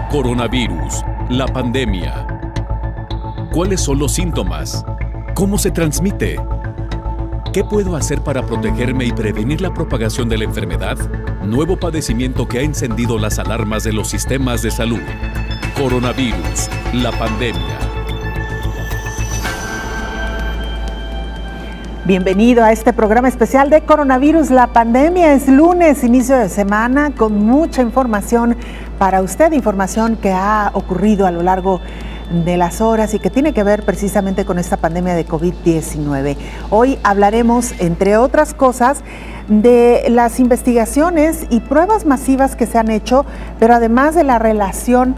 Coronavirus, la pandemia. ¿Cuáles son los síntomas? ¿Cómo se transmite? ¿Qué puedo hacer para protegerme y prevenir la propagación de la enfermedad? Nuevo padecimiento que ha encendido las alarmas de los sistemas de salud. Coronavirus, la pandemia. Bienvenido a este programa especial de Coronavirus, la pandemia. Es lunes, inicio de semana, con mucha información para usted, información que ha ocurrido a lo largo de las horas y que tiene que ver precisamente con esta pandemia de COVID-19. Hoy hablaremos, entre otras cosas, de las investigaciones y pruebas masivas que se han hecho, pero además de la relación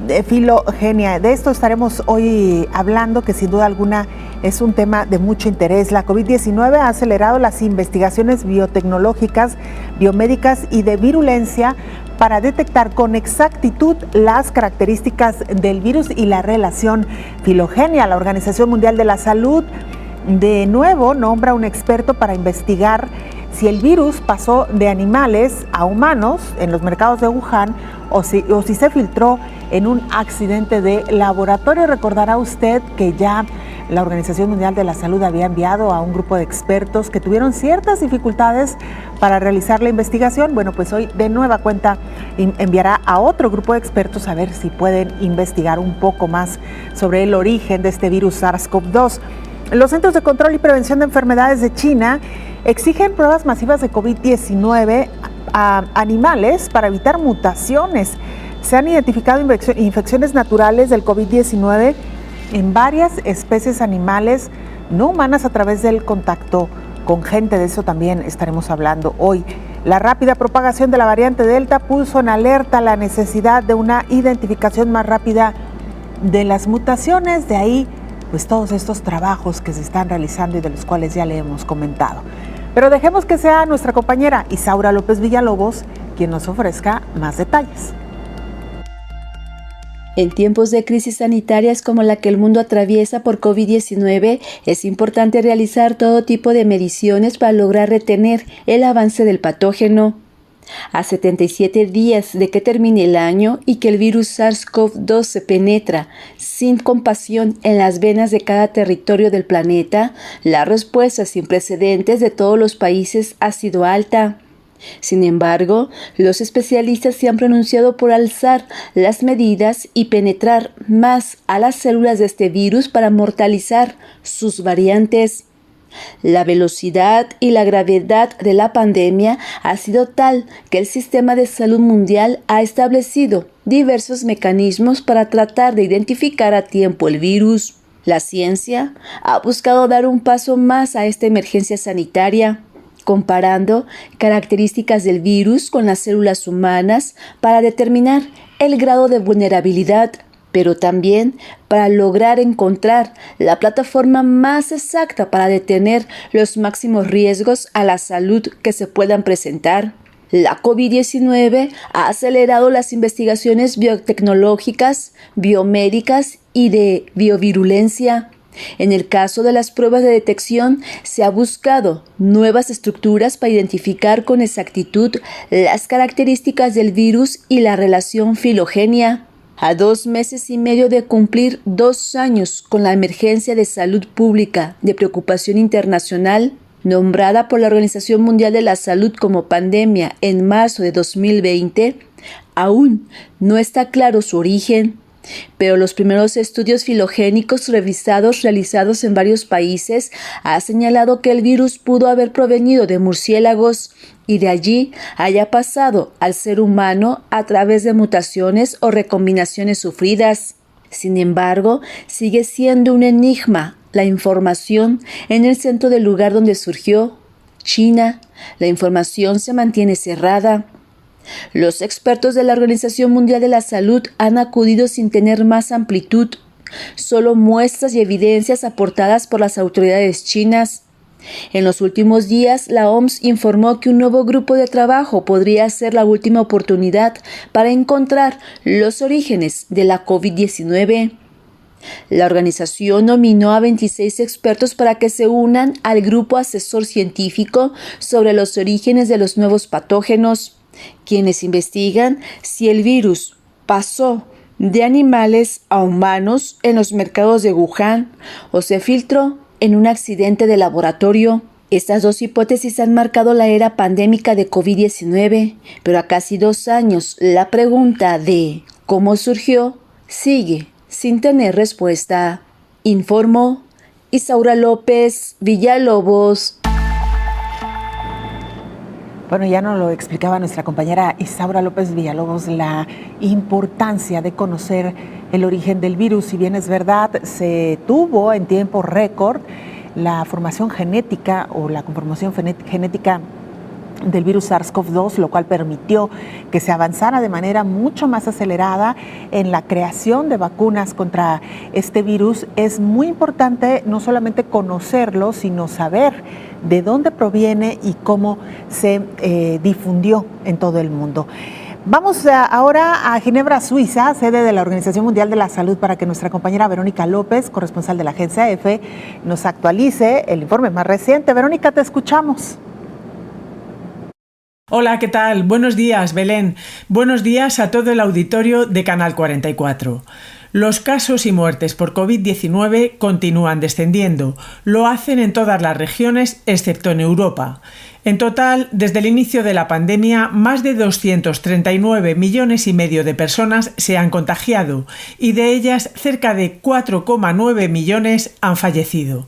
de filogenia. De esto estaremos hoy hablando, que sin duda alguna es un tema de mucho interés. La COVID-19 ha acelerado las investigaciones biotecnológicas, biomédicas y de virulencia para detectar con exactitud las características del virus y la relación filogenia. La Organización Mundial de la Salud, de nuevo, nombra un experto para investigar si el virus pasó de animales a humanos en los mercados de Wuhan o si se filtró en un accidente de laboratorio. Recordará usted que ya la Organización Mundial de la Salud había enviado a un grupo de expertos que tuvieron ciertas dificultades para realizar la investigación. Bueno, pues hoy de nueva cuenta enviará a otro grupo de expertos a ver si pueden investigar un poco más sobre el origen de este virus SARS-CoV-2. Los Centros de Control y Prevención de Enfermedades de China exigen pruebas masivas de COVID-19 a animales para evitar mutaciones. Se han identificado infecciones naturales del COVID-19 en varias especies animales no humanas a través del contacto con gente. De eso también estaremos hablando hoy. La rápida propagación de la variante Delta puso en alerta la necesidad de una identificación más rápida de las mutaciones. De ahí, pues todos estos trabajos que se están realizando y de los cuales ya le hemos comentado. Pero dejemos que sea nuestra compañera Isaura López Villalobos quien nos ofrezca más detalles. En tiempos de crisis sanitarias como la que el mundo atraviesa por COVID-19, es importante realizar todo tipo de mediciones para lograr retener el avance del patógeno. A 77 días de que termine el año y que el virus SARS-CoV-2 se penetra sin compasión en las venas de cada territorio del planeta, la respuesta sin precedentes de todos los países ha sido alta. Sin embargo, los especialistas se han pronunciado por alzar las medidas y penetrar más a las células de este virus para mortalizar sus variantes. La velocidad y la gravedad de la pandemia ha sido tal que el Sistema de Salud Mundial ha establecido diversos mecanismos para tratar de identificar a tiempo el virus. La ciencia ha buscado dar un paso más a esta emergencia sanitaria, comparando características del virus con las células humanas para determinar el grado de vulnerabilidad, pero también para lograr encontrar la plataforma más exacta para detener los máximos riesgos a la salud que se puedan presentar. La COVID-19 ha acelerado las investigaciones biotecnológicas, biomédicas y de biovirulencia. En el caso de las pruebas de detección, se ha buscado nuevas estructuras para identificar con exactitud las características del virus y la relación filogenia. A 2 meses y medio de cumplir 2 años con la emergencia de salud pública de preocupación internacional, nombrada por la Organización Mundial de la Salud como pandemia en marzo de 2020, aún no está claro su origen. Pero los primeros estudios filogénicos realizados en varios países han señalado que el virus pudo haber provenido de murciélagos y de allí haya pasado al ser humano a través de mutaciones o recombinaciones sufridas. Sin embargo, sigue siendo un enigma la información en el centro del lugar donde surgió, China. La información se mantiene cerrada. Los expertos de la Organización Mundial de la Salud han acudido sin tener más amplitud, solo muestras y evidencias aportadas por las autoridades chinas. En los últimos días, la OMS informó que un nuevo grupo de trabajo podría ser la última oportunidad para encontrar los orígenes de la COVID-19. La organización nominó a 26 expertos para que se unan al grupo asesor científico sobre los orígenes de los nuevos patógenos, quienes investigan si el virus pasó de animales a humanos en los mercados de Wuhan o se filtró en un accidente de laboratorio. Estas dos hipótesis han marcado la era pandémica de COVID-19, pero a casi 2 años la pregunta de cómo surgió sigue sin tener respuesta. Informó Isaura López Villalobos. Bueno, ya nos lo explicaba nuestra compañera Isaura López Villalobos, la importancia de conocer el origen del virus. Si bien es verdad, se tuvo en tiempo récord la formación genética o la conformación genética del virus SARS-CoV-2, lo cual permitió que se avanzara de manera mucho más acelerada en la creación de vacunas contra este virus. Es muy importante no solamente conocerlo, sino saber de dónde proviene y cómo se difundió en todo el mundo. Vamos ahora a Ginebra, Suiza, sede de la Organización Mundial de la Salud, para que nuestra compañera Verónica López, corresponsal de la agencia EFE, nos actualice el informe más reciente. Verónica, te escuchamos. Hola, ¿qué tal? Buenos días, Belén. Buenos días a todo el auditorio de Canal 44. Los casos y muertes por COVID-19 continúan descendiendo. Lo hacen en todas las regiones, excepto en Europa. En total, desde el inicio de la pandemia, más de 239,5 millones de personas se han contagiado y de ellas cerca de 4,9 millones han fallecido.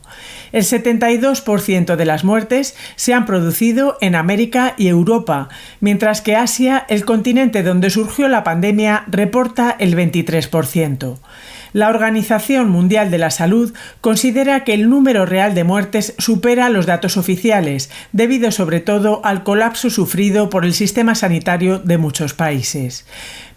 El 72% de las muertes se han producido en América y Europa, mientras que Asia, el continente donde surgió la pandemia, reporta el 23%. La Organización Mundial de la Salud considera que el número real de muertes supera los datos oficiales, debido sobre todo al colapso sufrido por el sistema sanitario de muchos países.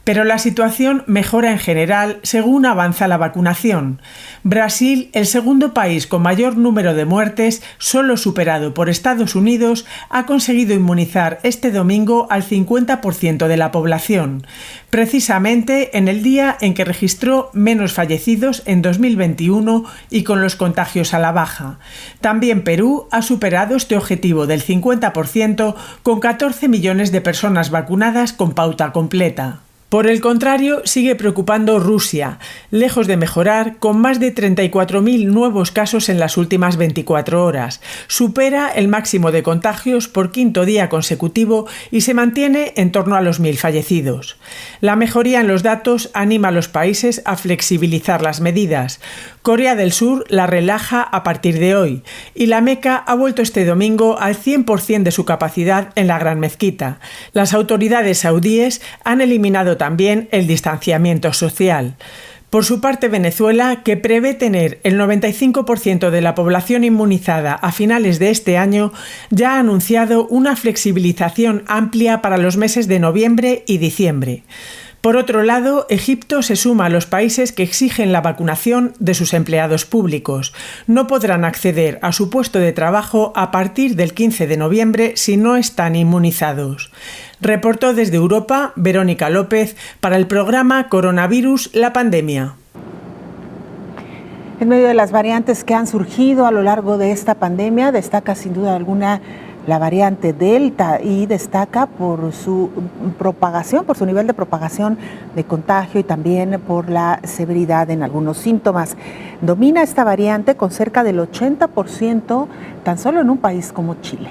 Pero la situación mejora en general según avanza la vacunación. Brasil, el segundo país con mayor número de muertes, solo superado por Estados Unidos, ha conseguido inmunizar este domingo al 50% de la población, precisamente en el día en que registró menos fallecidos en 2021 y con los contagios a la baja. También Perú ha superado este objetivo del 50% con 14 millones de personas vacunadas con pauta completa. Por el contrario, sigue preocupando Rusia, lejos de mejorar, con más de 34.000 nuevos casos en las últimas 24 horas. Supera el máximo de contagios por 5º día consecutivo y se mantiene en torno a los 1.000 fallecidos. La mejoría en los datos anima a los países a flexibilizar las medidas. Corea del Sur la relaja a partir de hoy y la Meca ha vuelto este domingo al 100% de su capacidad en la Gran Mezquita. Las autoridades saudíes han eliminado también el distanciamiento social. Por su parte, Venezuela, que prevé tener el 95% de la población inmunizada a finales de este año, ya ha anunciado una flexibilización amplia para los meses de noviembre y diciembre. Por otro lado, Egipto se suma a los países que exigen la vacunación de sus empleados públicos. No podrán acceder a su puesto de trabajo a partir del 15 de noviembre si no están inmunizados. Reportó desde Europa Verónica López para el programa Coronavirus, la pandemia. En medio de las variantes que han surgido a lo largo de esta pandemia, destaca sin duda alguna la variante Delta y destaca por su propagación, por su nivel de propagación de contagio y también por la severidad en algunos síntomas. Domina esta variante con cerca del 80% tan solo en un país como Chile.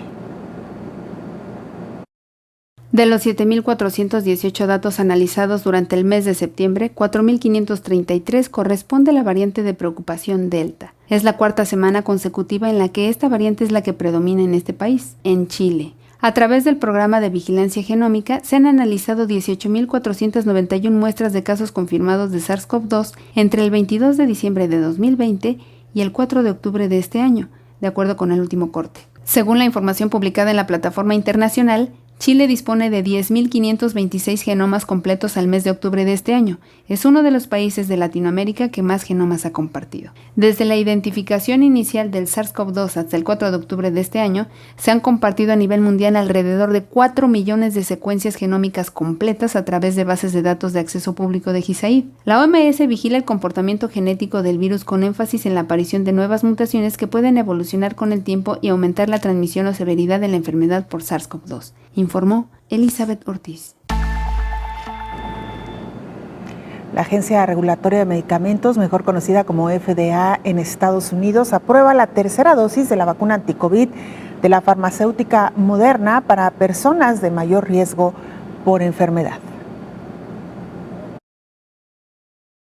De los 7.418 datos analizados durante el mes de septiembre, 4.533 corresponde a la variante de preocupación Delta. Es la 4ª semana consecutiva en la que esta variante es la que predomina en este país, en Chile. A través del programa de vigilancia genómica se han analizado 18.491 muestras de casos confirmados de SARS-CoV-2 entre el 22 de diciembre de 2020 y el 4 de octubre de este año, de acuerdo con el último corte. Según la información publicada en la plataforma internacional, Chile dispone de 10.526 genomas completos al mes de octubre de este año. Es uno de los países de Latinoamérica que más genomas ha compartido. Desde la identificación inicial del SARS-CoV-2 hasta el 4 de octubre de este año, se han compartido a nivel mundial alrededor de 4 millones de secuencias genómicas completas a través de bases de datos de acceso público de GISAID. La OMS vigila el comportamiento genético del virus con énfasis en la aparición de nuevas mutaciones que pueden evolucionar con el tiempo y aumentar la transmisión o severidad de la enfermedad por SARS-CoV-2. Informó Elizabeth Ortiz. La Agencia Regulatoria de Medicamentos, mejor conocida como FDA en Estados Unidos, aprueba la tercera dosis de la vacuna anticovid de la farmacéutica Moderna para personas de mayor riesgo por enfermedad.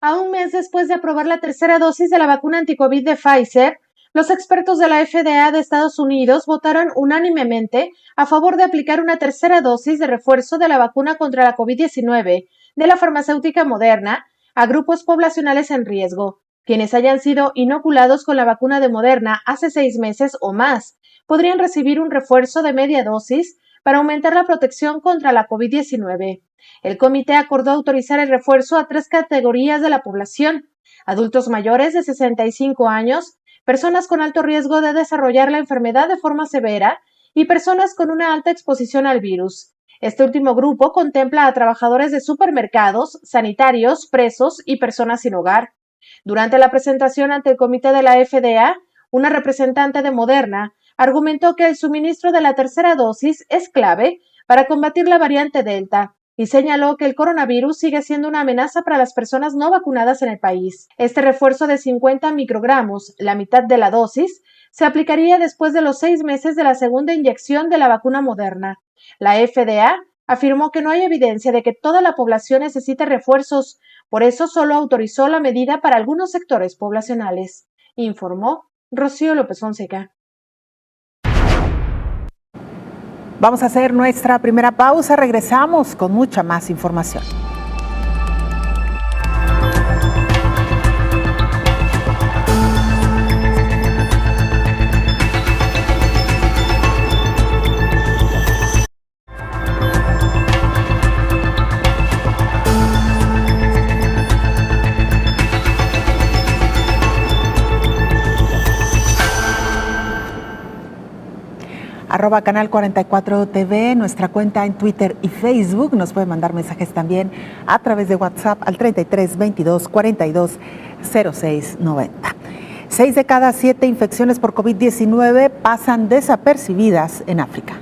A un mes después de aprobar la tercera dosis de la vacuna anticovid de Pfizer, los expertos de la FDA de Estados Unidos votaron unánimemente a favor de aplicar una tercera dosis de refuerzo de la vacuna contra la COVID-19 de la farmacéutica Moderna a grupos poblacionales en riesgo. Quienes hayan sido inoculados con la vacuna de Moderna hace 6 meses o más podrían recibir un refuerzo de media dosis para aumentar la protección contra la COVID-19. El comité acordó autorizar el refuerzo a 3 categorías de la población: adultos mayores de 65 años, personas con alto riesgo de desarrollar la enfermedad de forma severa y personas con una alta exposición al virus. Este último grupo contempla a trabajadores de supermercados, sanitarios, presos y personas sin hogar. Durante la presentación ante el comité de la FDA, una representante de Moderna argumentó que el suministro de la tercera dosis es clave para combatir la variante Delta y señaló que el coronavirus sigue siendo una amenaza para las personas no vacunadas en el país. Este refuerzo de 50 microgramos, la mitad de la dosis, se aplicaría después de los 6 meses de la segunda inyección de la vacuna Moderna. La FDA afirmó que no hay evidencia de que toda la población necesite refuerzos, por eso solo autorizó la medida para algunos sectores poblacionales, informó Rocío López Fonseca. Vamos a hacer nuestra primera pausa, regresamos con mucha más información. @Canal 44 TV, nuestra cuenta en Twitter y Facebook. Nos puede mandar mensajes también a través de WhatsApp al 33 22 42 06 90. 6 de cada 7 infecciones por COVID-19 pasan desapercibidas en África.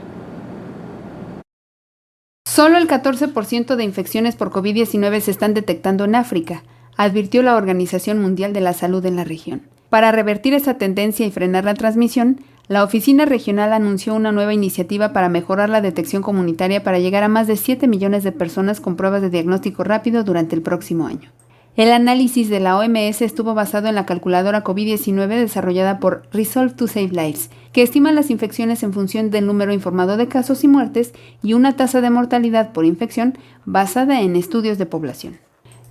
Solo el 14% de infecciones por COVID-19 se están detectando en África, advirtió la Organización Mundial de la Salud en la región. Para revertir esa tendencia y frenar la transmisión, la Oficina Regional anunció una nueva iniciativa para mejorar la detección comunitaria para llegar a más de 7 millones de personas con pruebas de diagnóstico rápido durante el próximo año. El análisis de la OMS estuvo basado en la calculadora COVID-19 desarrollada por Resolve to Save Lives, que estima las infecciones en función del número informado de casos y muertes y una tasa de mortalidad por infección basada en estudios de población.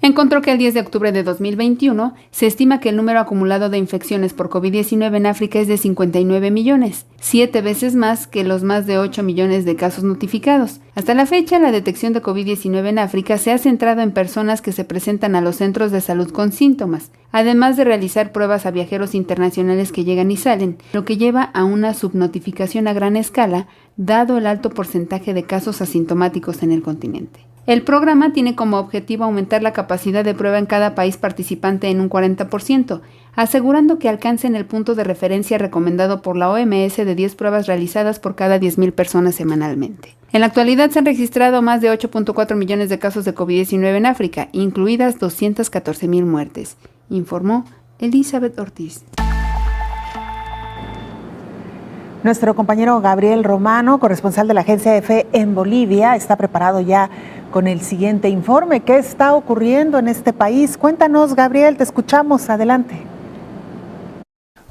Encontró que el 10 de octubre de 2021 se estima que el número acumulado de infecciones por COVID-19 en África es de 59 millones, 7 veces más que los más de 8 millones de casos notificados. Hasta la fecha, la detección de COVID-19 en África se ha centrado en personas que se presentan a los centros de salud con síntomas, además de realizar pruebas a viajeros internacionales que llegan y salen, lo que lleva a una subnotificación a gran escala, dado el alto porcentaje de casos asintomáticos en el continente. El programa tiene como objetivo aumentar la capacidad de prueba en cada país participante en un 40%, asegurando que alcancen el punto de referencia recomendado por la OMS de 10 pruebas realizadas por cada 10,000 personas semanalmente. En la actualidad se han registrado más de 8.4 millones de casos de COVID-19 en África, incluidas 214,000 muertes, informó Elizabeth Ortiz. Nuestro compañero Gabriel Romano, corresponsal de la agencia EFE en Bolivia, está preparado ya con el siguiente informe. ¿Qué está ocurriendo en este país? Cuéntanos, Gabriel, te escuchamos. Adelante.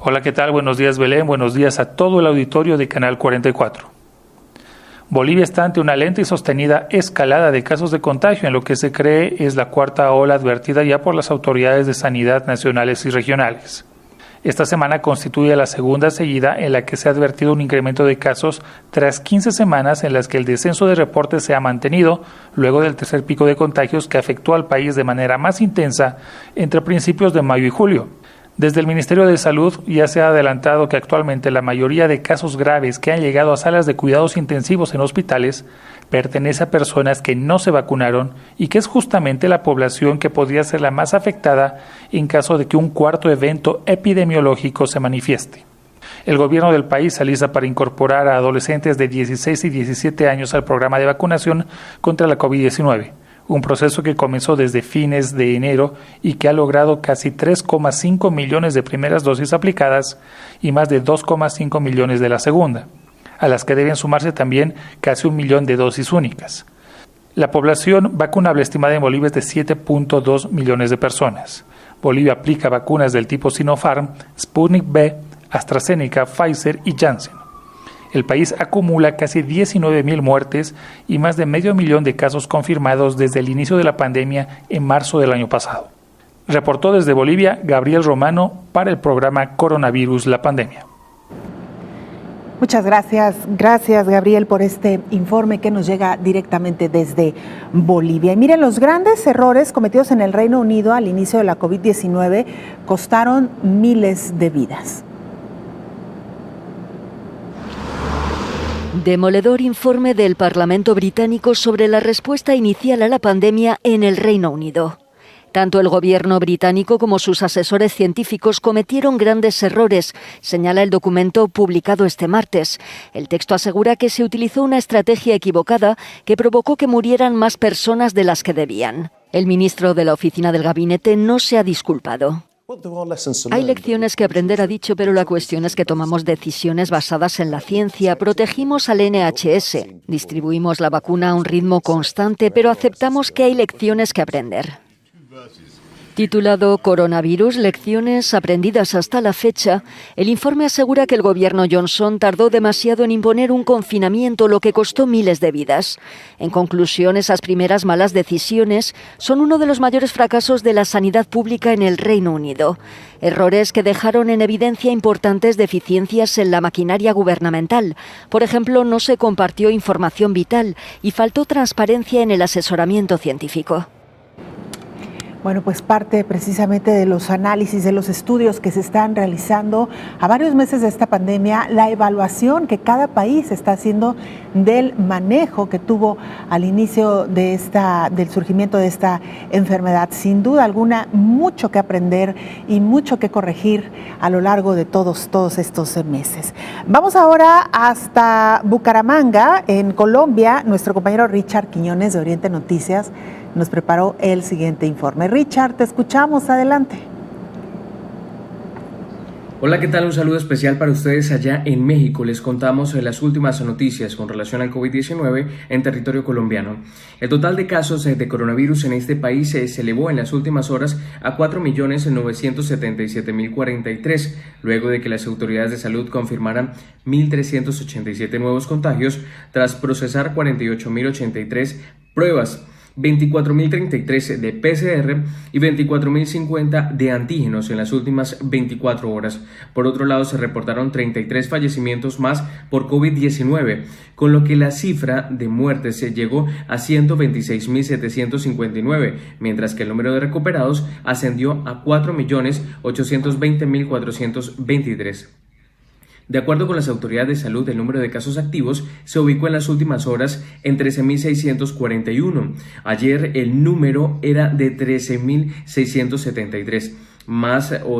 Hola, ¿qué tal? Buenos días, Belén. Buenos días a todo el auditorio de Canal 44. Bolivia está ante una lenta y sostenida escalada de casos de contagio en lo que se cree es la cuarta ola advertida ya por las autoridades de sanidad nacionales y regionales. Esta semana constituye la segunda seguida en la que se ha advertido un incremento de casos tras 15 semanas en las que el descenso de reportes se ha mantenido luego del tercer pico de contagios que afectó al país de manera más intensa entre principios de mayo y julio. Desde el Ministerio de Salud ya se ha adelantado que actualmente la mayoría de casos graves que han llegado a salas de cuidados intensivos en hospitales pertenece a personas que no se vacunaron y que es justamente la población que podría ser la más afectada en caso de que un cuarto evento epidemiológico se manifieste. El gobierno del país se alista para incorporar a adolescentes de 16 y 17 años al programa de vacunación contra la COVID-19, un proceso que comenzó desde fines de enero y que ha logrado casi 3,5 millones de primeras dosis aplicadas y más de 2,5 millones de la segunda, a las que deben sumarse también casi 1 millón de dosis únicas. La población vacunable estimada en Bolivia es de 7.2 millones de personas. Bolivia aplica vacunas del tipo Sinopharm, Sputnik V, AstraZeneca, Pfizer y Janssen. El país acumula casi 19.000 muertes y más de 500.000 de casos confirmados desde el inicio de la pandemia en marzo del año pasado. Reportó desde Bolivia Gabriel Romano para el programa Coronavirus, la pandemia. Muchas gracias. Gracias, Gabriel, por este informe que nos llega directamente desde Bolivia. Y miren, los grandes errores cometidos en el Reino Unido al inicio de la COVID-19 costaron miles de vidas. Demoledor informe del Parlamento británico sobre la respuesta inicial a la pandemia en el Reino Unido. Tanto el gobierno británico como sus asesores científicos cometieron grandes errores, señala el documento publicado este martes. El texto asegura que se utilizó una estrategia equivocada que provocó que murieran más personas de las que debían. El ministro de la oficina del gabinete no se ha disculpado. Hay lecciones que aprender, ha dicho, pero la cuestión es que tomamos decisiones basadas en la ciencia. Protegimos al NHS, distribuimos la vacuna a un ritmo constante, pero aceptamos que hay lecciones que aprender. Titulado Coronavirus, lecciones aprendidas hasta la fecha, el informe asegura que el gobierno Johnson tardó demasiado en imponer un confinamiento, lo que costó miles de vidas. En conclusión, esas primeras malas decisiones son uno de los mayores fracasos de la sanidad pública en el Reino Unido. Errores que dejaron en evidencia importantes deficiencias en la maquinaria gubernamental. Por ejemplo, no se compartió información vital y faltó transparencia en el asesoramiento científico. Bueno, pues parte precisamente de los análisis, de los estudios que se están realizando a varios meses de esta pandemia, la evaluación que cada país está haciendo del manejo que tuvo al inicio de del surgimiento de esta enfermedad. Sin duda alguna, mucho que aprender y mucho que corregir a lo largo de todos estos meses. Vamos ahora hasta Bucaramanga, en Colombia. Nuestro compañero Richard Quiñones de Oriente Noticias nos preparó el siguiente informe. Richard, te escuchamos, adelante. Hola, ¿qué tal? Un saludo especial para ustedes allá en México. Les contamos las últimas noticias con relación al COVID-19 en territorio colombiano. El total de casos de coronavirus en este país se elevó en las últimas horas a 4.977.043, luego de que las autoridades de salud confirmaran 1.387 nuevos contagios tras procesar 48.083 pruebas. 24.033 de PCR y 24.050 de antígenos en las últimas 24 horas. Por otro lado, se reportaron 33 fallecimientos más por COVID-19, con lo que la cifra de muertes se llegó a 126.759, mientras que el número de recuperados ascendió a 4.820.423. De acuerdo con las autoridades de salud, el número de casos activos se ubicó en las últimas horas en 13.641. Ayer el número era de 13.673.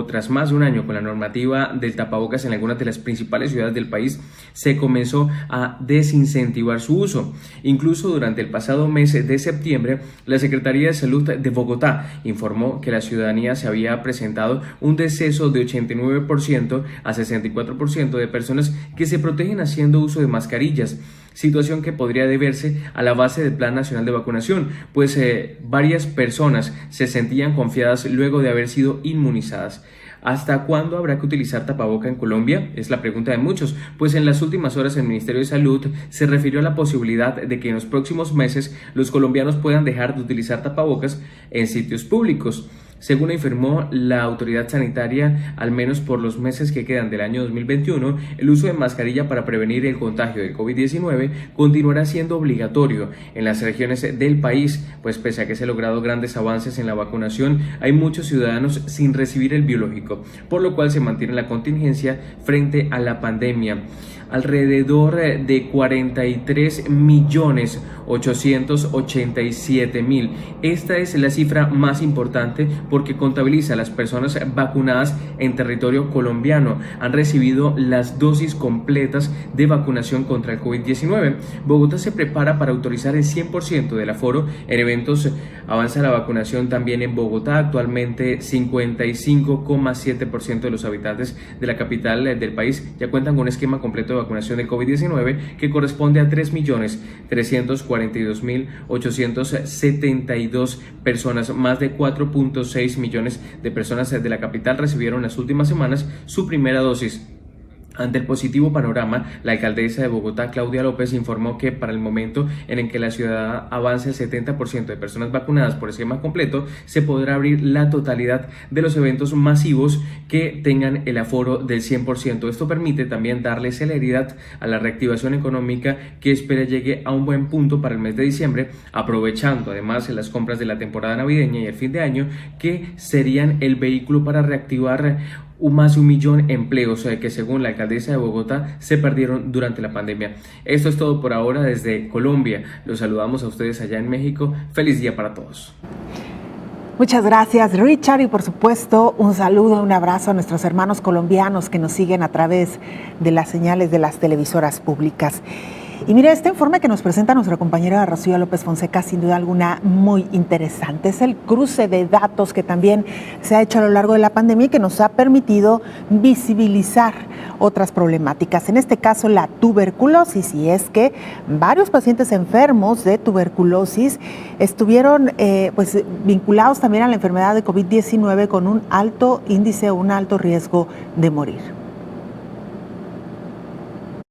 Tras más de un año con la normativa del tapabocas en algunas de las principales ciudades del país, se comenzó a desincentivar su uso. Incluso durante el pasado mes de septiembre, la Secretaría de Salud de Bogotá informó que la ciudadanía se había presentado un deceso de 89% a 64% de personas que se protegen haciendo uso de mascarillas, situación que podría deberse a la base del Plan Nacional de Vacunación, pues varias personas se sentían confiadas luego de haber sido inmunizadas. ¿Hasta cuándo habrá que utilizar tapaboca en Colombia? Es la pregunta de muchos, pues en las últimas horas el Ministerio de Salud se refirió a la posibilidad de que en los próximos meses los colombianos puedan dejar de utilizar tapabocas en sitios públicos. Según informó la autoridad sanitaria, al menos por los meses que quedan del año 2021, el uso de mascarilla para prevenir el contagio del COVID-19 continuará siendo obligatorio en las regiones del país, pues pese a que se han logrado grandes avances en la vacunación, hay muchos ciudadanos sin recibir el biológico, por lo cual se mantiene la contingencia frente a la pandemia. Alrededor de 43 millones 887.000. Esta es la cifra más importante porque contabiliza a las personas vacunadas en territorio colombiano. Han recibido las dosis completas de vacunación contra el COVID-19. Bogotá se prepara para autorizar el 100% del aforo en eventos. Avanza la vacunación también en Bogotá. Actualmente 55,7% de los habitantes de la capital del país ya cuentan con un esquema completo de vacunación de COVID-19 que corresponde a 3.342.872 personas. Más de 4.6 millones de personas de la capital recibieron en las últimas semanas su primera dosis. Ante el positivo panorama, la alcaldesa de Bogotá, Claudia López, informó que para el momento en el que la ciudad avance el 70% de personas vacunadas por esquema completo, se podrá abrir la totalidad de los eventos masivos que tengan el aforo del 100%. Esto permite también darle celeridad a la reactivación económica que espera llegue a un buen punto para el mes de diciembre, aprovechando además las compras de la temporada navideña y el fin de año, que serían el vehículo para reactivar más de 1 millón de empleos que según la alcaldesa de Bogotá se perdieron durante la pandemia. Esto es todo por ahora desde Colombia. Los saludamos a ustedes allá en México. Feliz día para todos. Muchas gracias, Richard, y por supuesto un saludo, un abrazo a nuestros hermanos colombianos que nos siguen a través de las señales de las televisoras públicas. Y mire, este informe que nos presenta nuestra compañera Rocío López Fonseca, sin duda alguna muy interesante. Es el cruce de datos que también se ha hecho a lo largo de la pandemia y que nos ha permitido visibilizar otras problemáticas. En este caso, la tuberculosis, y es que varios pacientes enfermos de tuberculosis estuvieron vinculados también a la enfermedad de COVID-19 con un alto índice o un alto riesgo de morir.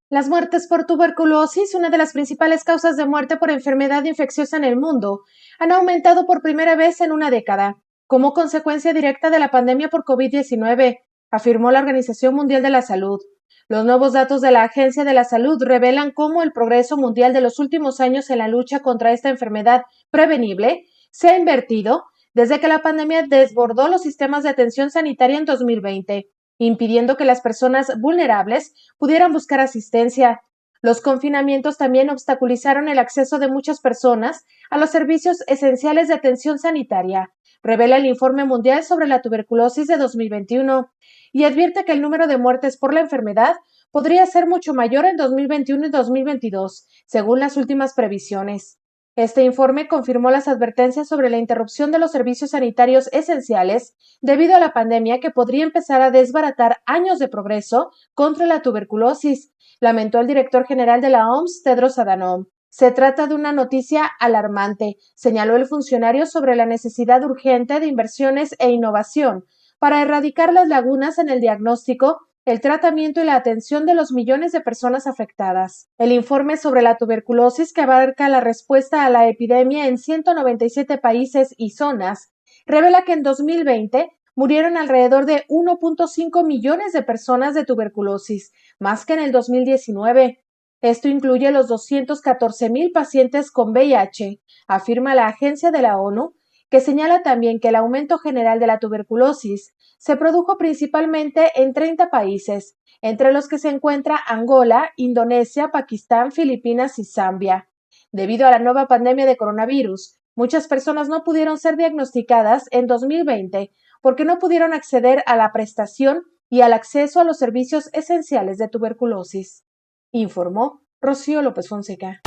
Las muertes por tuberculosis, una de las principales causas de muerte por enfermedad infecciosa en el mundo, han aumentado por primera vez en una década, como consecuencia directa de la pandemia por COVID-19, afirmó la Organización Mundial de la Salud. Los nuevos datos de la Agencia de la Salud revelan cómo el progreso mundial de los últimos años en la lucha contra esta enfermedad prevenible se ha invertido desde que la pandemia desbordó los sistemas de atención sanitaria en 2020. Impidiendo que las personas vulnerables pudieran buscar asistencia. Los confinamientos también obstaculizaron el acceso de muchas personas a los servicios esenciales de atención sanitaria, revela el Informe Mundial sobre la Tuberculosis de 2021, y advierte que el número de muertes por la enfermedad podría ser mucho mayor en 2021 y 2022, según las últimas previsiones. Este informe confirmó las advertencias sobre la interrupción de los servicios sanitarios esenciales debido a la pandemia que podría empezar a desbaratar años de progreso contra la tuberculosis, lamentó el director general de la OMS, Tedros Adhanom. Se trata de una noticia alarmante, señaló el funcionario sobre la necesidad urgente de inversiones e innovación para erradicar las lagunas en el diagnóstico, el tratamiento y la atención de los millones de personas afectadas. El informe sobre la tuberculosis, que abarca la respuesta a la epidemia en 197 países y zonas, revela que en 2020 murieron alrededor de 1.5 millones de personas de tuberculosis, más que en el 2019. Esto incluye los 214,000 pacientes con VIH, afirma la Agencia de la ONU, que señala también que el aumento general de la tuberculosis se produjo principalmente en 30 países, entre los que se encuentra Angola, Indonesia, Pakistán, Filipinas y Zambia. Debido a la nueva pandemia de coronavirus, muchas personas no pudieron ser diagnosticadas en 2020 porque no pudieron acceder a la prestación y al acceso a los servicios esenciales de tuberculosis, informó Rocío López Fonseca.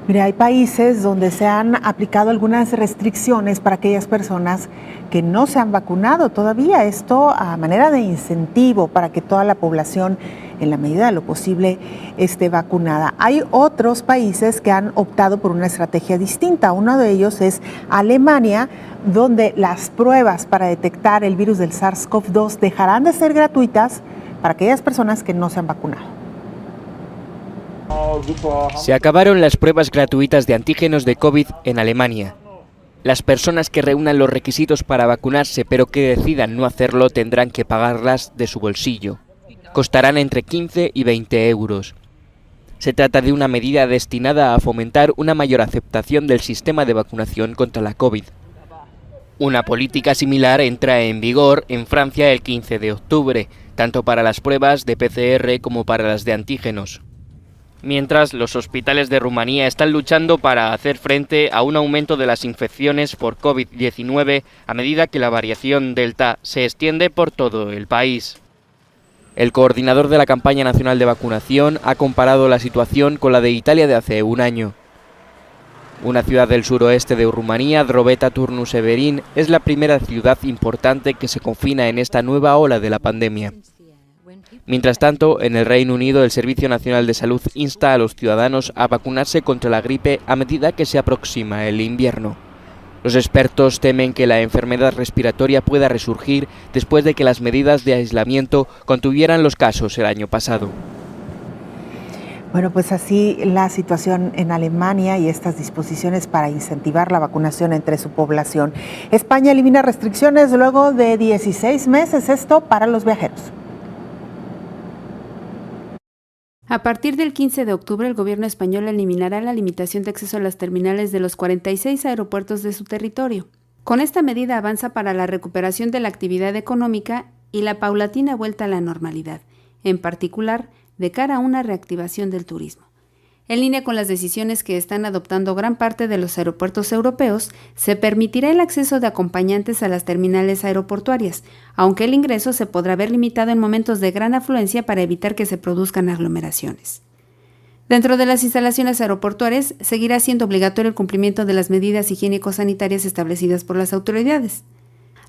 Mire, hay países donde se han aplicado algunas restricciones para aquellas personas que no se han vacunado todavía. Esto a manera de incentivo para que toda la población, en la medida de lo posible, esté vacunada. Hay otros países que han optado por una estrategia distinta. Uno de ellos es Alemania, donde las pruebas para detectar el virus del SARS-CoV-2 dejarán de ser gratuitas para aquellas personas que no se han vacunado. Se acabaron las pruebas gratuitas de antígenos de COVID en Alemania. Las personas que reúnan los requisitos para vacunarse pero que decidan no hacerlo tendrán que pagarlas de su bolsillo. Costarán entre 15 y 20 euros. Se trata de una medida destinada a fomentar una mayor aceptación del sistema de vacunación contra la COVID. Una política similar entra en vigor en Francia el 15 de octubre, tanto para las pruebas de PCR como para las de antígenos. Mientras, los hospitales de Rumanía están luchando para hacer frente a un aumento de las infecciones por COVID-19 a medida que la variación Delta se extiende por todo el país. El coordinador de la campaña nacional de vacunación ha comparado la situación con la de Italia de hace un año. Una ciudad del suroeste de Rumanía, Drobeta Turnu Severin, es la primera ciudad importante que se confina en esta nueva ola de la pandemia. Mientras tanto, en el Reino Unido, el Servicio Nacional de Salud insta a los ciudadanos a vacunarse contra la gripe a medida que se aproxima el invierno. Los expertos temen que la enfermedad respiratoria pueda resurgir después de que las medidas de aislamiento contuvieran los casos el año pasado. Bueno, pues así la situación en Alemania y estas disposiciones para incentivar la vacunación entre su población. España elimina restricciones luego de 16 meses, esto para los viajeros. A partir del 15 de octubre, el gobierno español eliminará la limitación de acceso a las terminales de los 46 aeropuertos de su territorio. Con esta medida avanza para la recuperación de la actividad económica y la paulatina vuelta a la normalidad, en particular de cara a una reactivación del turismo. En línea con las decisiones que están adoptando gran parte de los aeropuertos europeos, se permitirá el acceso de acompañantes a las terminales aeroportuarias, aunque el ingreso se podrá ver limitado en momentos de gran afluencia para evitar que se produzcan aglomeraciones. Dentro de las instalaciones aeroportuarias, seguirá siendo obligatorio el cumplimiento de las medidas higiénico-sanitarias establecidas por las autoridades.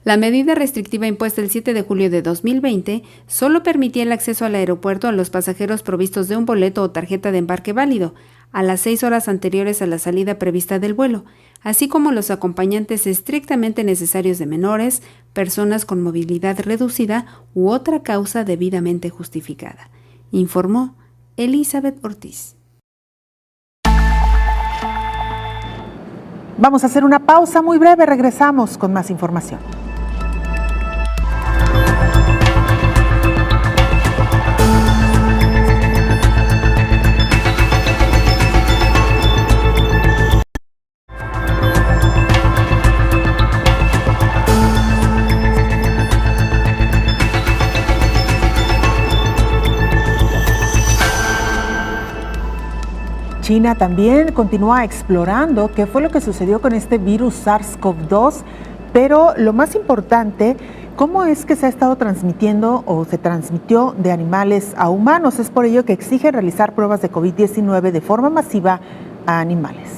La medida restrictiva impuesta el 7 de julio de 2020 solo permitía el acceso al aeropuerto a los pasajeros provistos de un boleto o tarjeta de embarque válido, a las 6 horas anteriores a la salida prevista del vuelo, así como los acompañantes estrictamente necesarios de menores, personas con movilidad reducida u otra causa debidamente justificada, informó Elizabeth Ortiz. Vamos a hacer una pausa muy breve, regresamos con más información. China también continúa explorando qué fue lo que sucedió con este virus SARS-CoV-2, pero lo más importante, cómo es que se ha estado transmitiendo o se transmitió de animales a humanos. Es por ello que exige realizar pruebas de COVID-19 de forma masiva a animales.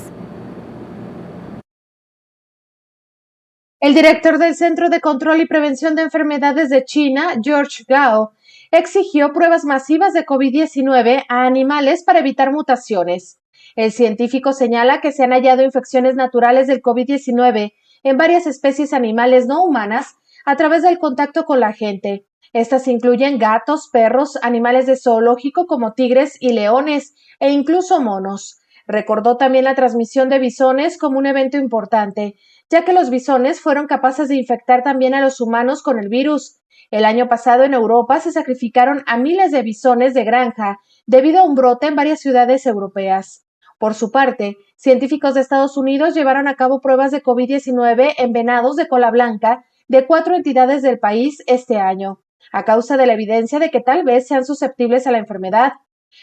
El director del Centro de Control y Prevención de Enfermedades de China, George Gao, exigió pruebas masivas de COVID-19 a animales para evitar mutaciones. El científico señala que se han hallado infecciones naturales del COVID-19 en varias especies animales no humanas a través del contacto con la gente. Estas incluyen gatos, perros, animales de zoológico como tigres y leones e incluso monos. Recordó también la transmisión de bisones como un evento importante, ya que los bisones fueron capaces de infectar también a los humanos con el virus. El año pasado en Europa se sacrificaron a miles de bisones de granja debido a un brote en varias ciudades europeas. Por su parte, científicos de Estados Unidos llevaron a cabo pruebas de COVID-19 en venados de cola blanca de 4 entidades del país este año, a causa de la evidencia de que tal vez sean susceptibles a la enfermedad.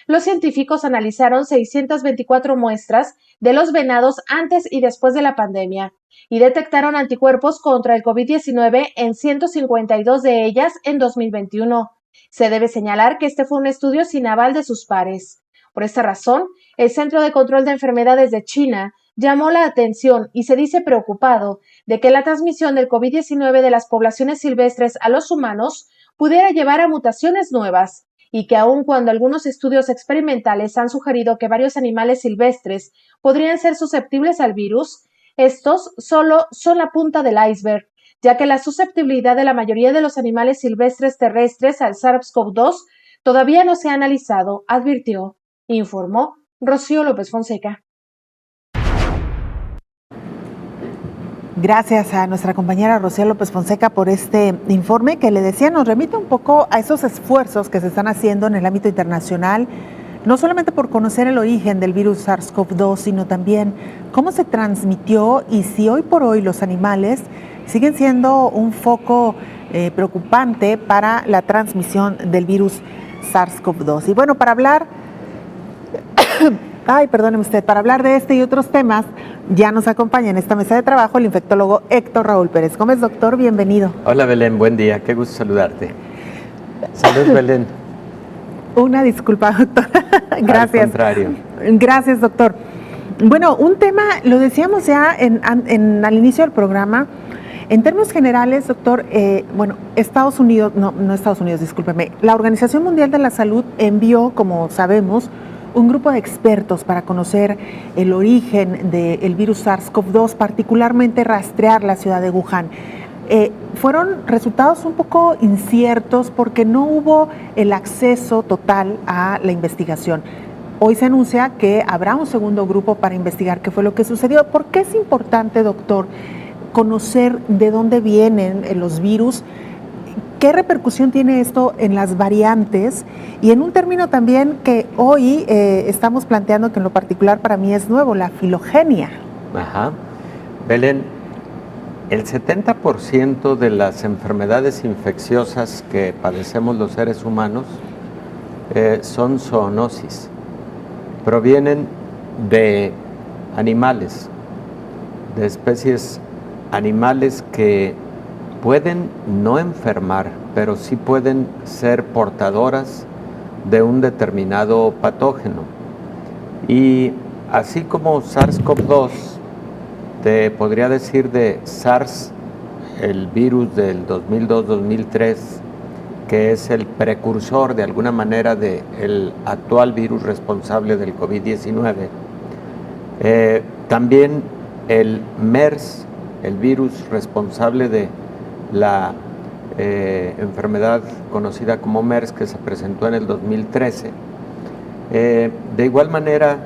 Los científicos analizaron 624 muestras de los venados antes y después de la pandemia y detectaron anticuerpos contra el COVID-19 en 152 de ellas en 2021. Se debe señalar que este fue un estudio sin aval de sus pares. Por esta razón, el Centro de Control de Enfermedades de China llamó la atención y se dice preocupado de que la transmisión del COVID-19 de las poblaciones silvestres a los humanos pudiera llevar a mutaciones nuevas, y que aun cuando algunos estudios experimentales han sugerido que varios animales silvestres podrían ser susceptibles al virus, estos solo son la punta del iceberg, ya que la susceptibilidad de la mayoría de los animales silvestres terrestres al SARS-CoV-2 todavía no se ha analizado, advirtió, informó Rocío López Fonseca. Gracias a nuestra compañera Rocío López Fonseca por este informe que le decía nos remite un poco a esos esfuerzos que se están haciendo en el ámbito internacional, no solamente por conocer el origen del virus SARS-CoV-2, sino también cómo se transmitió y si hoy por hoy los animales siguen siendo un foco preocupante para la transmisión del virus SARS-CoV-2. Y bueno, para hablar Ay, perdóneme usted, para hablar de este y otros temas, ya nos acompaña en esta mesa de trabajo el infectólogo Héctor Raúl Pérez Gómez. Doctor, bienvenido. Hola Belén, buen día, qué gusto saludarte. Salud Belén. Una disculpa, doctor. Gracias. Al contrario. Gracias, doctor. Bueno, un tema, lo decíamos ya al inicio del programa. En términos generales, doctor, Estados Unidos, no Estados Unidos, discúlpeme, la Organización Mundial de la Salud envió, como sabemos, un grupo de expertos para conocer el origen del virus SARS-CoV-2, particularmente rastrear la ciudad de Wuhan. Fueron resultados un poco inciertos porque no hubo el acceso total a la investigación. Hoy se anuncia que habrá un segundo grupo para investigar qué fue lo que sucedió. ¿Por qué es importante, doctor, conocer de dónde vienen los virus? ¿Qué repercusión tiene esto en las variantes? Y en un término también que hoy estamos planteando, que en lo particular para mí es nuevo, la filogenia. Ajá. Belén, el 70% de las enfermedades infecciosas que padecemos los seres humanos son zoonosis. Provienen de animales, de especies animales que pueden no enfermar, pero sí pueden ser portadoras de un determinado patógeno. Y así como SARS-CoV-2, te podría decir de SARS, el virus del 2002-2003, que es el precursor de alguna manera del actual virus responsable del COVID-19. También el MERS, el virus responsable de la enfermedad conocida como MERS, que se presentó en el 2013. De igual manera,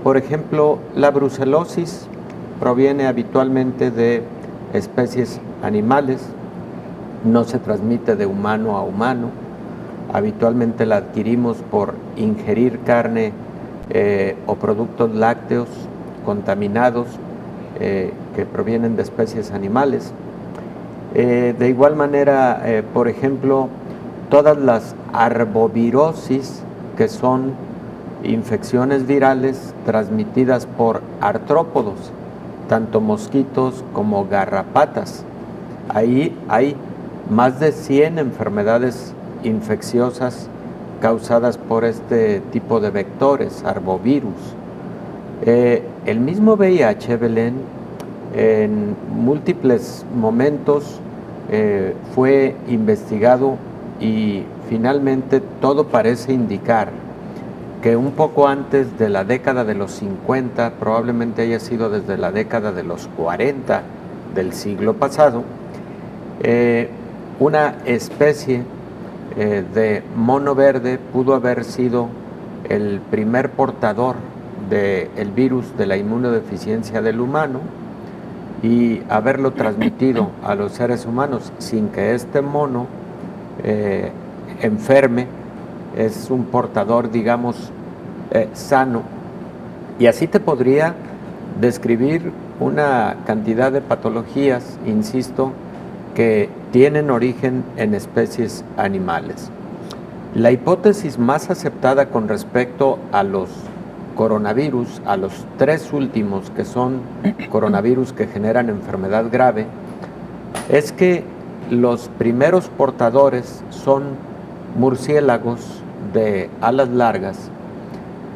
por ejemplo, la brucelosis proviene habitualmente de especies animales, no se transmite de humano a humano, habitualmente la adquirimos por ingerir carne o productos lácteos contaminados que provienen de especies animales. De igual manera, por ejemplo, todas las arbovirosis, que son infecciones virales transmitidas por artrópodos, tanto mosquitos como garrapatas. Ahí hay más de 100 enfermedades infecciosas causadas por este tipo de vectores, arbovirus. El mismo VIH, Belén, en múltiples momentos fue investigado y finalmente todo parece indicar que un poco antes de la década de los 50, probablemente haya sido desde la década de los 40 del siglo pasado, una especie de mono verde pudo haber sido el primer portador del virus de la inmunodeficiencia del humano y haberlo transmitido a los seres humanos sin que este mono enferme. Es un portador, digamos, sano. Y así te podría describir una cantidad de patologías, insisto, que tienen origen en especies animales. La hipótesis más aceptada con respecto a los coronavirus, a los tres últimos que son coronavirus que generan enfermedad grave, es que los primeros portadores son murciélagos de alas largas,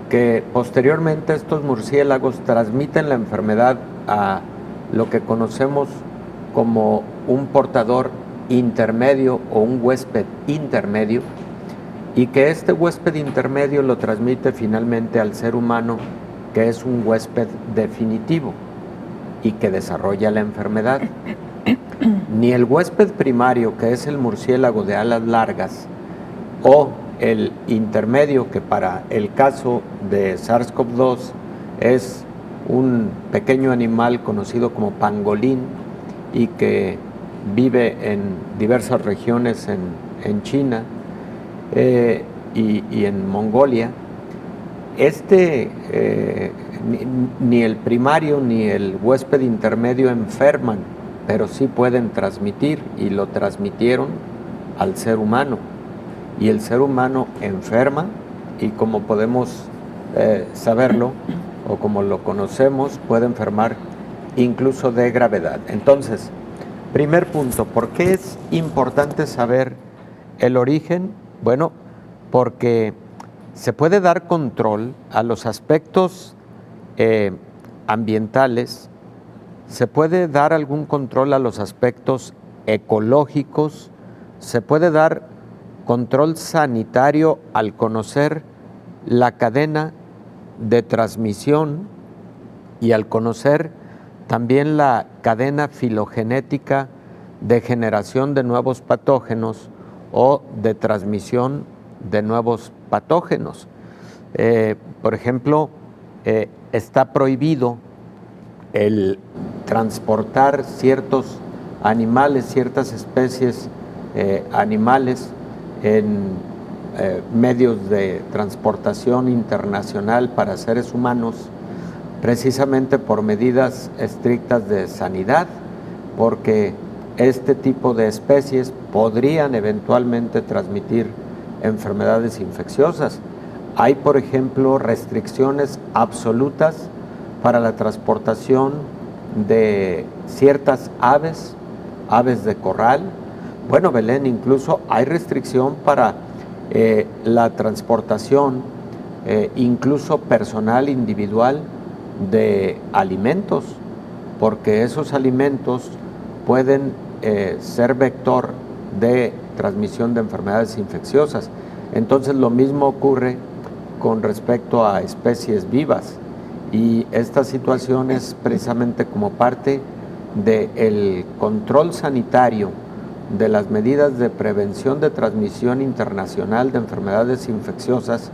que posteriormente estos murciélagos transmiten la enfermedad a lo que conocemos como un portador intermedio o un huésped intermedio, y que este huésped intermedio lo transmite finalmente al ser humano, que es un huésped definitivo y que desarrolla la enfermedad. Ni el huésped primario, que es el murciélago de alas largas, o el intermedio, que para el caso de SARS-CoV-2 es un pequeño animal conocido como pangolín y que vive en diversas regiones en China y en Mongolia, ni el primario ni el huésped intermedio enferman, pero sí pueden transmitir, y lo transmitieron al ser humano. Y el ser humano enferma, y como podemos saberlo, o como lo conocemos, puede enfermar incluso de gravedad. Entonces, primer punto, ¿por qué es importante saber el origen? Bueno, porque se puede dar control a los aspectos ambientales, se puede dar algún control a los aspectos ecológicos, se puede dar control sanitario al conocer la cadena de transmisión y al conocer también la cadena filogenética de generación de nuevos patógenos o de transmisión de nuevos patógenos. Por ejemplo, está prohibido el transportar ciertos animales, ciertas especies animales en medios de transportación internacional para seres humanos, precisamente por medidas estrictas de sanidad, porque este tipo de especies podrían eventualmente transmitir enfermedades infecciosas. Hay, por ejemplo, restricciones absolutas para la transportación de ciertas aves de corral. Bueno, Belén, incluso hay restricción para la transportación, incluso personal individual, de alimentos, porque esos alimentos pueden ser vector de transmisión de enfermedades infecciosas. Entonces, lo mismo ocurre con respecto a especies vivas, y esta situación es precisamente como parte del control sanitario de las medidas de prevención de transmisión internacional de enfermedades infecciosas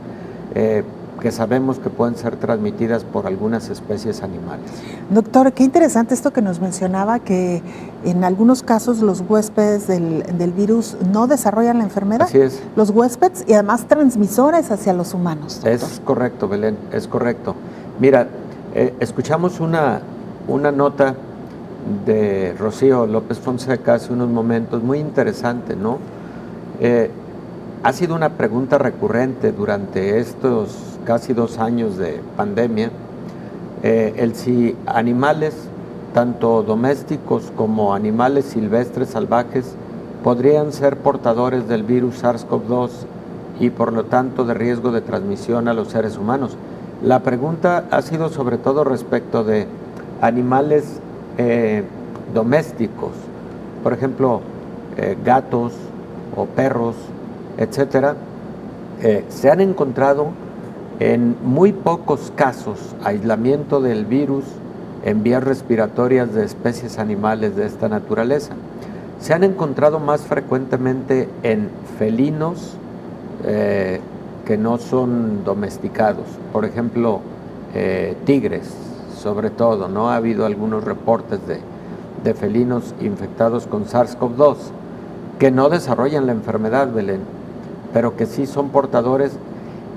que sabemos que pueden ser transmitidas por algunas especies animales. Doctor, qué interesante esto que nos mencionaba, que en algunos casos los huéspedes del virus no desarrollan la enfermedad. Así es. Los huéspedes y además transmisores hacia los humanos, doctor. Es correcto, Belén, es correcto. Mira, escuchamos una nota de Rocío López Fonseca hace unos momentos, muy interesante, ¿no? Ha sido una pregunta recurrente durante estos casi 2 años de pandemia, el si animales, tanto domésticos como animales silvestres salvajes, podrían ser portadores del virus SARS-CoV-2 y por lo tanto de riesgo de transmisión a los seres humanos. La pregunta ha sido sobre todo respecto de animales domésticos, por ejemplo, gatos o perros, etcétera. Se han encontrado en muy pocos casos aislamiento del virus en vías respiratorias de especies animales de esta naturaleza. Se han encontrado más frecuentemente en felinos que no son domesticados, por ejemplo, tigres, sobre todo, ¿no? Ha habido algunos reportes de felinos infectados con SARS-CoV-2 que no desarrollan la enfermedad, Belén, pero que sí son portadores,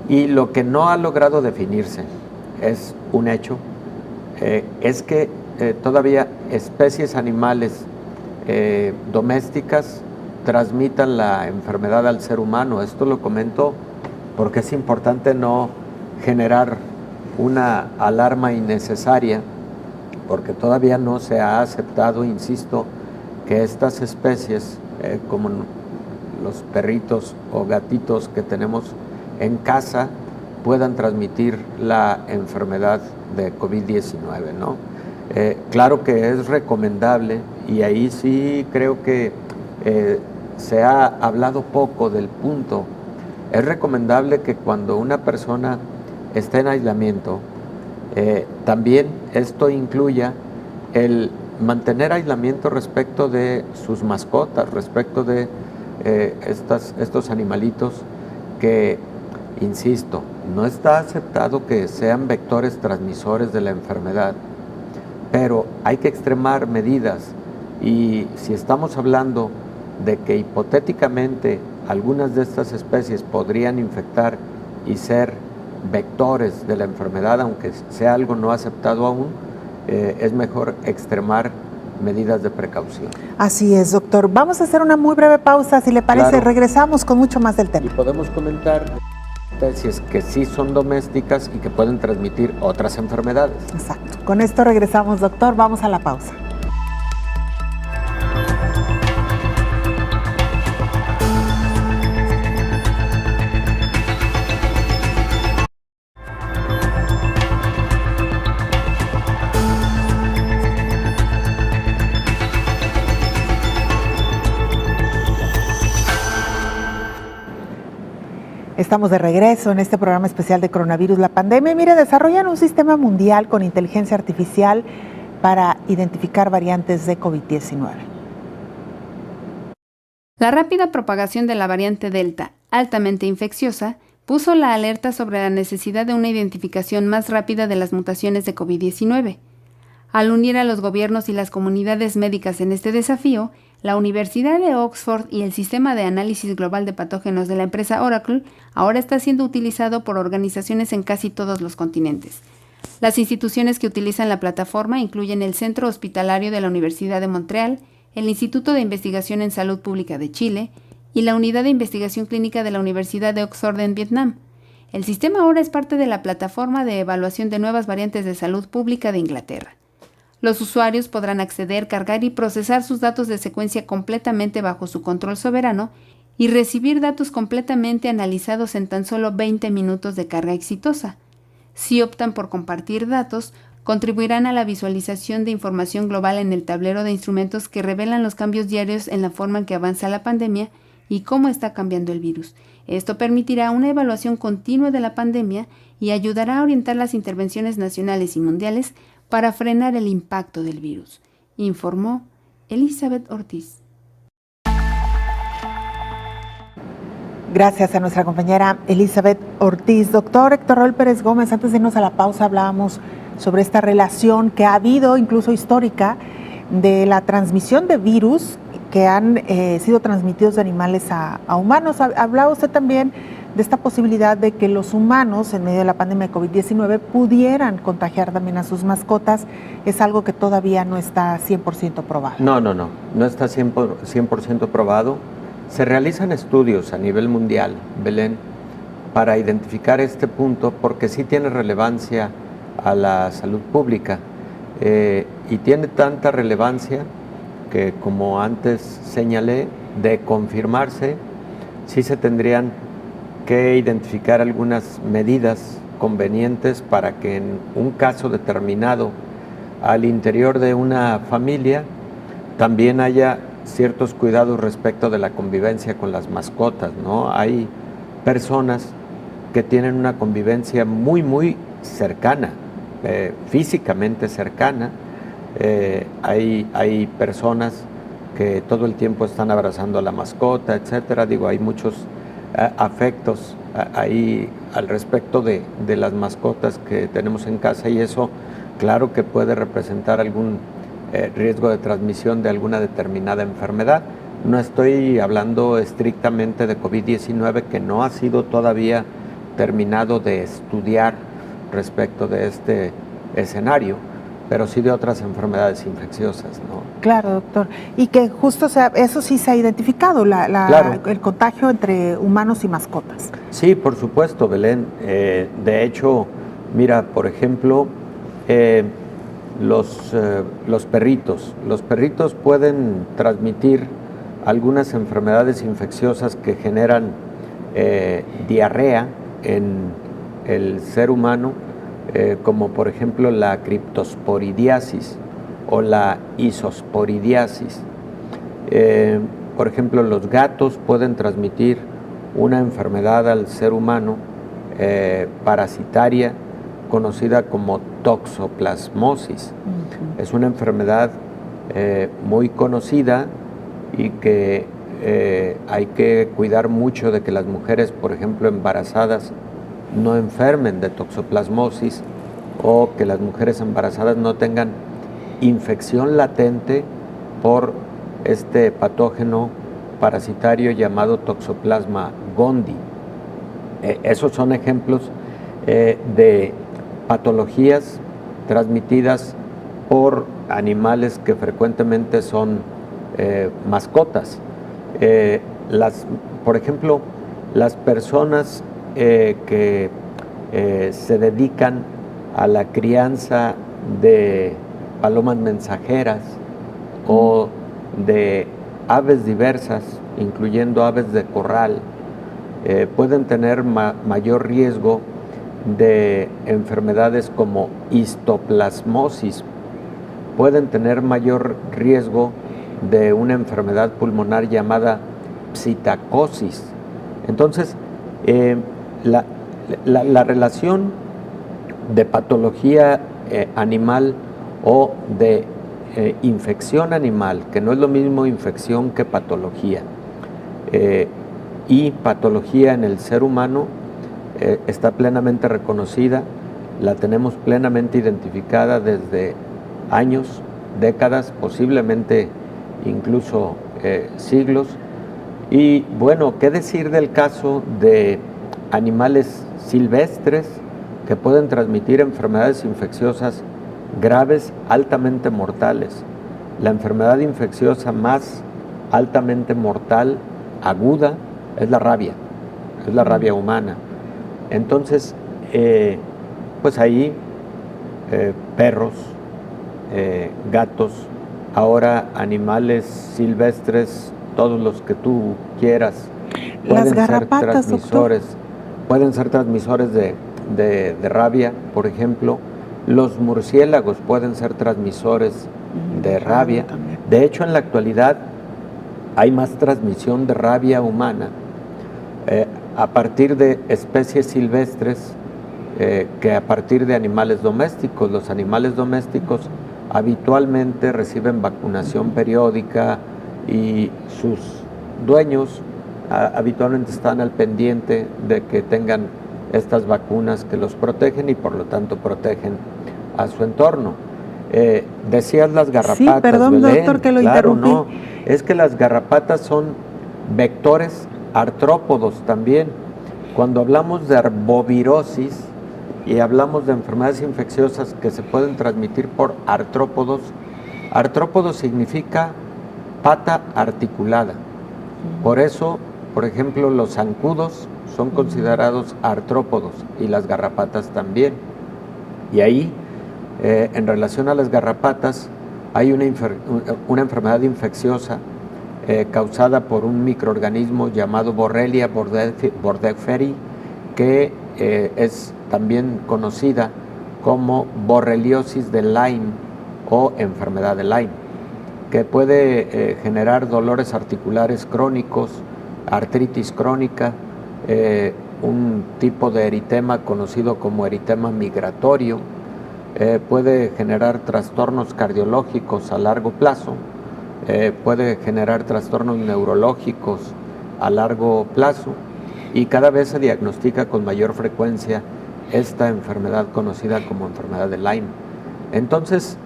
y lo que no ha logrado definirse es un hecho, es que todavía especies animales domésticas transmitan la enfermedad al ser humano. Esto lo comento porque es importante no generar una alarma innecesaria, porque todavía no se ha aceptado, insisto, que estas especies, como los perritos o gatitos que tenemos en casa, puedan transmitir la enfermedad de COVID-19, ¿no? Claro que es recomendable, y ahí sí creo que se ha hablado poco del punto. Es recomendable que cuando una persona está en aislamiento, también esto incluya el mantener aislamiento respecto de sus mascotas, respecto de estos animalitos que, insisto, no está aceptado que sean vectores transmisores de la enfermedad, pero hay que extremar medidas, y si estamos hablando de que hipotéticamente algunas de estas especies podrían infectar y ser vectores de la enfermedad, aunque sea algo no aceptado aún, es mejor extremar medidas de precaución. Así es, doctor. Vamos a hacer una muy breve pausa, si le parece. Claro. Regresamos con mucho más del tema. Y podemos comentar especies que sí son domésticas y que pueden transmitir otras enfermedades. Exacto. Con esto regresamos, doctor. Vamos a la pausa. Estamos de regreso en este programa especial de coronavirus, la pandemia. Mire, desarrollan un sistema mundial con inteligencia artificial para identificar variantes de COVID-19. La rápida propagación de la variante Delta, altamente infecciosa, puso la alerta sobre la necesidad de una identificación más rápida de las mutaciones de COVID-19. Al unir a los gobiernos y las comunidades médicas en este desafío, la Universidad de Oxford y el Sistema de Análisis Global de Patógenos de la empresa Oracle ahora está siendo utilizado por organizaciones en casi todos los continentes. Las instituciones que utilizan la plataforma incluyen el Centro Hospitalario de la Universidad de Montreal, el Instituto de Investigación en Salud Pública de Chile y la Unidad de Investigación Clínica de la Universidad de Oxford en Vietnam. El sistema ahora es parte de la plataforma de evaluación de nuevas variantes de salud pública de Inglaterra. Los usuarios podrán acceder, cargar y procesar sus datos de secuencia completamente bajo su control soberano y recibir datos completamente analizados en tan solo 20 minutos de carga exitosa. Si optan por compartir datos, contribuirán a la visualización de información global en el tablero de instrumentos que revelan los cambios diarios en la forma en que avanza la pandemia y cómo está cambiando el virus. Esto permitirá una evaluación continua de la pandemia y ayudará a orientar las intervenciones nacionales y mundiales para frenar el impacto del virus, informó Elizabeth Ortiz. Gracias a nuestra compañera Elizabeth Ortiz. Doctor Héctor Raúl Pérez Gómez, antes de irnos a la pausa hablábamos sobre esta relación que ha habido, incluso histórica, de la transmisión de virus que han sido transmitidos de animales a humanos. Hablaba usted también de esta posibilidad de que los humanos, en medio de la pandemia de COVID-19, pudieran contagiar también a sus mascotas. Es algo que todavía no está 100% probado. No está 100% probado. Se realizan estudios a nivel mundial, Belén, para identificar este punto, porque sí tiene relevancia a la salud pública. Y tiene tanta relevancia que, como antes señalé, de confirmarse, sí se tendrían que identificar algunas medidas convenientes para que en un caso determinado al interior de una familia también haya ciertos cuidados respecto de la convivencia con las mascotas, ¿no? Hay personas que tienen una convivencia muy cercana, físicamente cercana. Hay personas que todo el tiempo están abrazando a la mascota, etcétera. Hay muchos afectos ahí al respecto de las mascotas que tenemos en casa, y eso claro que puede representar algún riesgo de transmisión de alguna determinada enfermedad. No estoy hablando estrictamente de COVID-19, que no ha sido todavía terminado de estudiar respecto de este escenario, pero sí de otras enfermedades infecciosas, ¿no? Claro, doctor. Y que justo eso sí se ha identificado, claro, el contagio entre humanos y mascotas. Sí, por supuesto, Belén. De hecho, mira, por ejemplo, los perritos pueden transmitir algunas enfermedades infecciosas que generan diarrea en el ser humano, como por ejemplo la criptosporidiasis o la isosporidiasis. Por ejemplo, los gatos pueden transmitir una enfermedad al ser humano parasitaria conocida como toxoplasmosis. Es una enfermedad muy conocida y que hay que cuidar mucho de que las mujeres, por ejemplo, embarazadas, no enfermen de toxoplasmosis, o que las mujeres embarazadas no tengan infección latente por este patógeno parasitario llamado Toxoplasma gondii. Esos son ejemplos de patologías transmitidas por animales que frecuentemente son mascotas. Por ejemplo, las personas que se dedican a la crianza de palomas mensajeras o de aves diversas, incluyendo aves de corral, pueden tener mayor riesgo de enfermedades como histoplasmosis, pueden tener mayor riesgo de una enfermedad pulmonar llamada psittacosis. Entonces, la relación de patología animal o de infección animal, que no es lo mismo infección que patología, y patología en el ser humano está plenamente reconocida, la tenemos plenamente identificada desde años, décadas, posiblemente incluso siglos. Y bueno, ¿qué decir del caso de animales silvestres que pueden transmitir enfermedades infecciosas graves, altamente mortales? La enfermedad infecciosa más altamente mortal, aguda, es la rabia humana. Entonces, pues ahí perros, gatos, ahora animales silvestres, todos los que tú quieras, pueden ser transmisores, pueden ser transmisores de rabia, por ejemplo. Los murciélagos pueden ser transmisores de rabia. De hecho, en la actualidad hay más transmisión de rabia humana a partir de especies silvestres que a partir de animales domésticos. Los animales domésticos habitualmente reciben vacunación periódica y sus dueños habitualmente están al pendiente de que tengan estas vacunas que los protegen y por lo tanto protegen a su entorno. Decías las garrapatas. Sí, perdón, Belén, doctor, que lo claro, interrumpí. no, es que las garrapatas son vectores artrópodos también. Cuando hablamos de arbovirosis y hablamos de enfermedades infecciosas que se pueden transmitir por artrópodos, artrópodo significa pata articulada. Por eso, por ejemplo, los zancudos son considerados artrópodos y las garrapatas también. Y ahí, en relación a las garrapatas, hay una enfermedad infecciosa causada por un microorganismo llamado Borrelia burgdorferi, que es también conocida como borreliosis de Lyme o enfermedad de Lyme, que puede generar dolores articulares crónicos, artritis crónica, un tipo de eritema conocido como eritema migratorio, puede generar trastornos cardiológicos a largo plazo, puede generar trastornos neurológicos a largo plazo y cada vez se diagnostica con mayor frecuencia esta enfermedad conocida como enfermedad de Lyme. Entonces,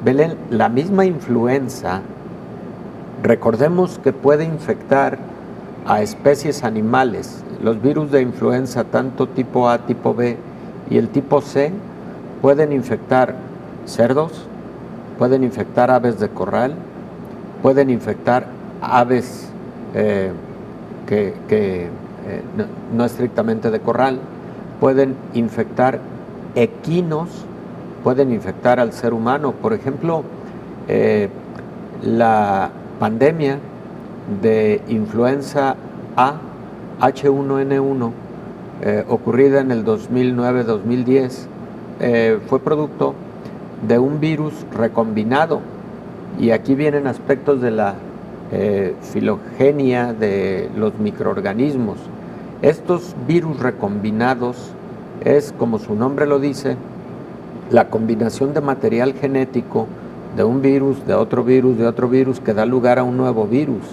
Belén, la misma influenza, recordemos que puede infectar a especies animales. Los virus de influenza, tanto tipo A, tipo B y el tipo C, pueden infectar cerdos, pueden infectar aves de corral, pueden infectar aves no estrictamente de corral, pueden infectar equinos, pueden infectar al ser humano. Por ejemplo, la pandemia de influenza A, H1N1, ocurrida en el 2009-2010, fue producto de un virus recombinado. Y aquí vienen aspectos de la filogenia de los microorganismos. Estos virus recombinados es, como su nombre lo dice, la combinación de material genético de un virus, de otro virus, de otro virus, que da lugar a un nuevo virus.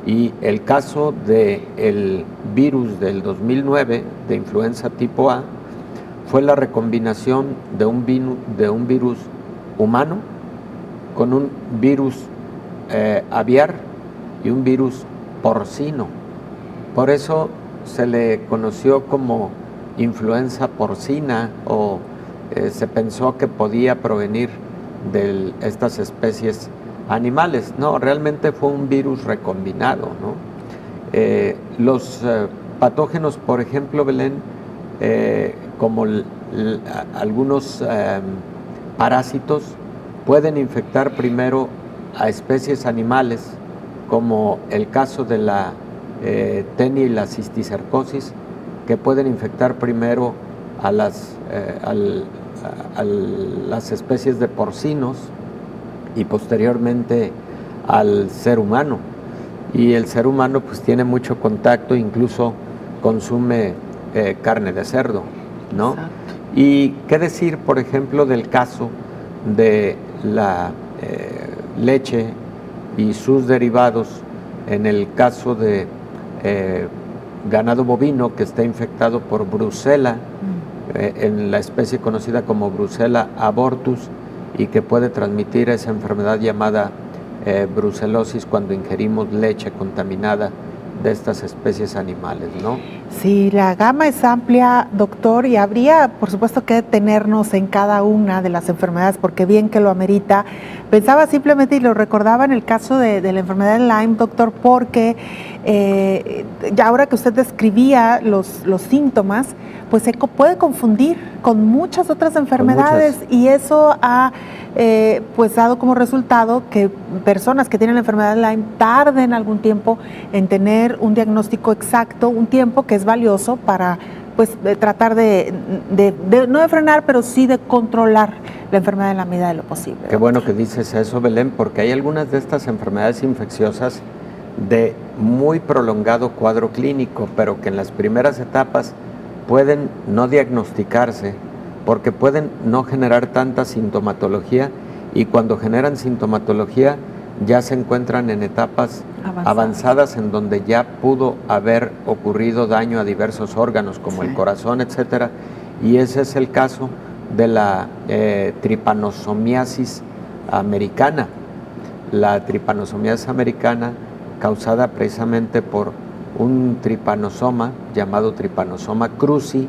Y el caso del virus del 2009, de influenza tipo A, fue la recombinación de un virus humano con un virus aviar y un virus porcino. Por eso se le conoció como influenza porcina, o se pensó que podía provenir de estas especies animales. No, realmente fue un virus recombinado, ¿no? Los patógenos, por ejemplo, Belén, como algunos parásitos, pueden infectar primero a especies animales, como el caso de la tenia y la cisticercosis, que pueden infectar primero a las especies de porcinos y posteriormente al ser humano. Y el ser humano pues tiene mucho contacto, incluso consume carne de cerdo, ¿no? Exacto. Y qué decir, por ejemplo, del caso de la leche y sus derivados, en el caso de ganado bovino que está infectado por brucela, en la especie conocida como Brucella abortus, y que puede transmitir esa enfermedad llamada brucelosis cuando ingerimos leche contaminada de estas especies animales, ¿no? Sí, la gama es amplia, doctor, y habría, por supuesto, que detenernos en cada una de las enfermedades, porque bien que lo amerita. Pensaba simplemente, y lo recordaba en el caso de la enfermedad de Lyme, doctor, porque ya ahora que usted describía los síntomas, pues se puede confundir con muchas otras enfermedades, y eso ha pues dado como resultado que personas que tienen la enfermedad de Lyme tarden algún tiempo en tener un diagnóstico exacto, un tiempo que es valioso para pues tratar de no de frenar, pero sí de controlar la enfermedad en la medida de lo posible. Qué bueno que dices eso, Belén, porque hay algunas de estas enfermedades infecciosas de muy prolongado cuadro clínico, pero que en las primeras etapas pueden no diagnosticarse porque pueden no generar tanta sintomatología, y cuando generan sintomatología ya se encuentran en etapas avanzadas en donde ya pudo haber ocurrido daño a diversos órganos como el corazón, etcétera, y ese es el caso de la tripanosomiasis americana. La tripanosomiasis americana, causada precisamente por un tripanosoma llamado Trypanosoma cruzi,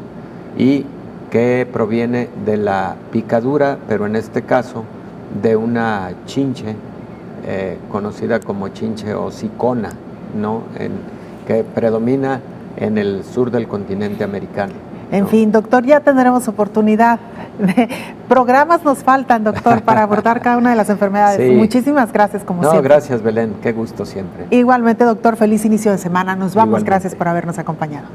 y que proviene de la picadura, pero en este caso de una chinche conocida como chinche hocicona, ¿no? Que predomina en el sur del continente americano. En fin, doctor, ya tendremos oportunidad. Programas nos faltan, doctor, para abordar cada una de las enfermedades. Sí. Muchísimas gracias, como siempre. Gracias, Belén. Qué gusto siempre. Igualmente, doctor, feliz inicio de semana. Nos vamos. Igualmente. Gracias por habernos acompañado.